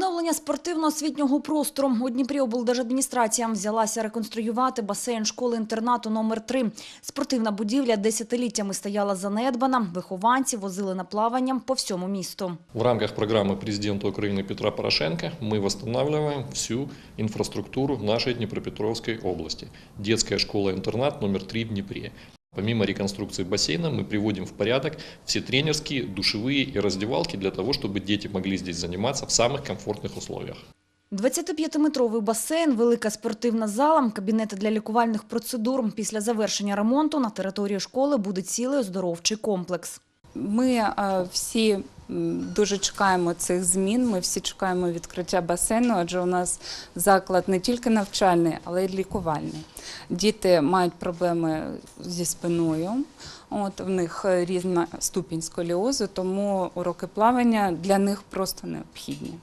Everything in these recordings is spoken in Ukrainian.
Відновлення спортивно-освітнього простору. У Дніпрі облдержадміністрація взялася реконструювати басейн школи-інтернату номер 3. Спортивна будівля десятиліттями стояла занедбана. Вихованці возили на плавання по всьому місту. В рамках программы президента Украины Петра Порошенко мы восстанавливаем всю инфраструктуру нашей Днепропетровской области. Детская школа-интернат номер 3 в Днепре. Помимо реконструкции бассейна мы приводим в порядок все тренерские, душевые и раздевалки для того, чтобы дети могли здесь заниматься в самых комфортных условиях. 25-метровий басейн, велика спортивна зала, кабінети для лікувальних процедур. Після завершення ремонту на території школи буде цілий оздоровчий комплекс. Ми всі дуже чекаємо цих змін, ми всі чекаємо відкриття басейну, адже у нас заклад не тільки навчальний, але й лікувальний. Діти мають проблеми зі спиною, в них різна ступінь сколіозу, тому уроки плавання для них просто необхідні.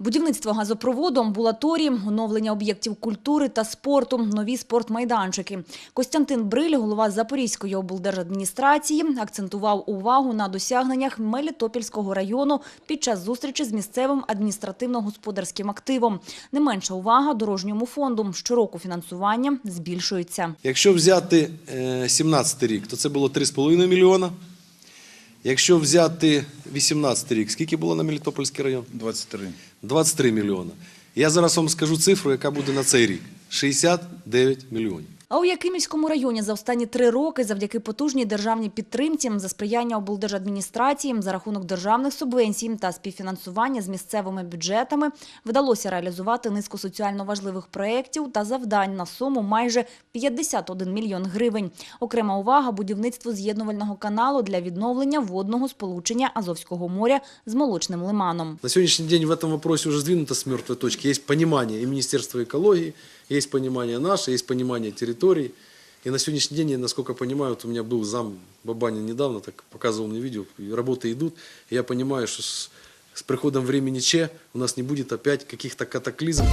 Будівництво газопроводу, амбулаторії, оновлення об'єктів культури та спорту, нові спортмайданчики. Костянтин Бриль, голова Запорізької облдержадміністрації, акцентував увагу на досягненнях Мелітопольського району під час зустрічі з місцевим адміністративно-господарським активом. Не менша увага дорожньому фонду. Щороку фінансування збільшується. Якщо взяти 2017 рік, то це було 3,5 мільйона. Якщо взяти 2018 рік, скільки було на Мелітопольський район? 23. 23 мільйони. Я зараз вам скажу цифру, яка буде на цей рік. 69 мільйонів. А у Якимівському районі за останні 3 роки завдяки потужній державній підтримці, за сприяння облдержадміністрації, за рахунок державних субвенцій та співфінансування з місцевими бюджетами вдалося реалізувати низку соціально важливих проєктів та завдань на суму майже 51 мільйон гривень. Окрема увага – будівництву з'єднувального каналу для відновлення водного сполучення Азовського моря з Молочним лиманом. На сьогоднішній день в цьому вопросе вже здвинуто з мертвої точки. Є розуміння і Міністерства екології, є розуміння наше, є розуміння території. И на сегодняшний день, я, насколько понимаю, вот у меня был зам Бабанин недавно, так показывал мне видео, работы идут. И я понимаю, что с приходом времени Че у нас не будет опять каких-то катаклизмов.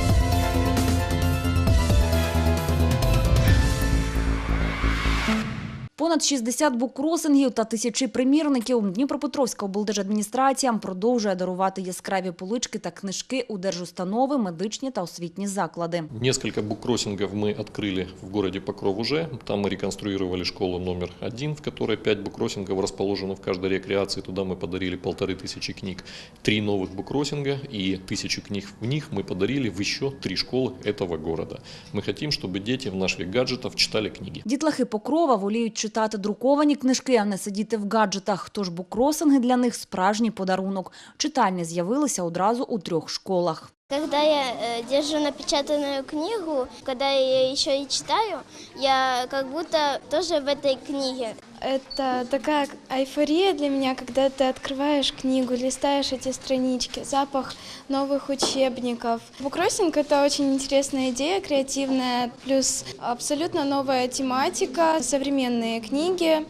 Понад 60 буккросингів та тисячі примірників. Дніпропетровська облдержадміністрація продовжує дарувати яскраві полички та книжки у держустанови, медичні та освітні заклади. Несколько буккроссингов мы открыли в городе Покров уже. Там мы реконструировали школу номер 1, в которой 5 буккроссингов расположено в каждой рекреации. Туда мы подарили 1500 книг. 3 новых буккроссинга и 1000 книг в них мы подарили в еще 3 школы этого города. Мы хотим, чтобы дети в наш век гаджетов читали книги. Дітлахи Покрова воліють читати друковані книжки, а не сидіти в гаджетах. Тож буккросинги для них – справжній подарунок. Читальні з'явилися одразу у 3 школах. Когда я держу напечатанную книгу, когда я ее еще и читаю, я как будто тоже в этой книге. Это такая эйфория для меня, когда ты открываешь книгу, листаешь эти странички, запах новых учебников. Буккроссинг – это очень интересная идея, креативная, плюс абсолютно новая тематика, современные книги.